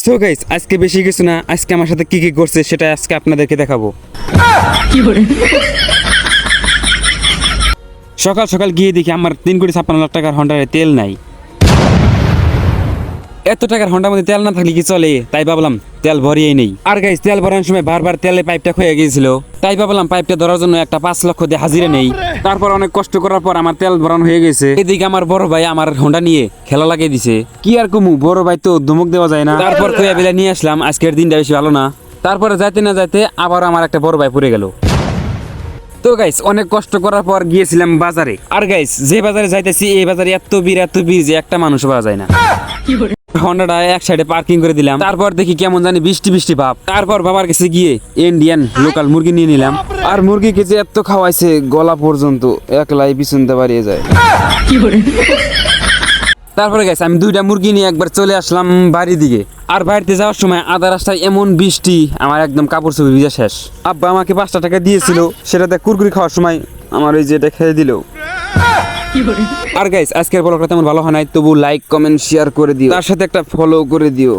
So guys, আজকে বেশি কিছু না, আজকে আমার সাথে কি কি করছে সেটা আজকে আপনাদেরকে দেখাবো। সকাল সকাল গিয়ে দেখি আমার 3,56,00,000 টাকার হন্ডারে তেল নাই। এত টাকার হন্ডার মধ্যে তেল না থাকলে কি চলে? তাই ভাবলাম তেল ভরিয়েই নেই। আর গাইস, তেল ভরানোর সময় বারবার তেলে পাইপটা ক্ষয়ে গিয়েছিল, তাই ভাবলাম পাইপটা ধরার জন্য একটা 5 লক্ষ দিয়ে হাজিরা নেই। তারপর অনেক কষ্ট করার পর আমার তেল ভরানো হয়ে গেছে। এদিকে আমার বড় ভাই আমার হন্ডা নিয়ে খেলা লাগিয়ে দিছে। কি আর কমু, বড় ভাই তো ধমক দেওয়া যায় না। তারপর কইয়া বেলা নিয়ে আসলাম। আজকের দিনটা বেশি ভালো না। তারপরে যাইতে না যাইতে আবার আমার একটা বড় ভাই পড়ে গেল। তো গাইস, অনেক কষ্ট করার পর গিয়েছিলাম বাজারে। আর গাইস, যে বাজারে যাইতেছি এই বাজারে এত ভিড় যে একটা মানুষ পাওয়া যায় না। হন্ডাটা এক সাইডে পার্কিং করে দিলাম। তারপর দেখি কেমন জানি বৃষ্টি বৃষ্টি ভাব। তারপর বাবার কাছে গিয়ে ইন্ডিয়ান লোকাল মুরগি নিয়ে নিলাম। আর মুরগিকে যে এত খাওয়াইছে গলা পর্যন্ত, একলাই পিছনতে বাড়িয়ে যায়। তারপরে গেছে আমি 2টা মুরগি নিয়ে একবার চলে আসলাম বাড়ির দিকে। আর বাড়িতে যাওয়ার সময় আধা রাস্তায় এমন বৃষ্টি, আমার একদম কাপড় চোপড় ভিজা শেষ। আব্বা আমাকে 5টা টাকা দিয়েছিল, সেটাতে কুরকুরি খাওয়ার সময় আমার ওই যে এটা খেয়ে দিল। আর গাইস, আজকের ব্লগটা তেমন ভালো হয় নাই, তবু লাইক কমেন্ট শেয়ার করে দিও, তার সাথে একটা ফলো করে দিও।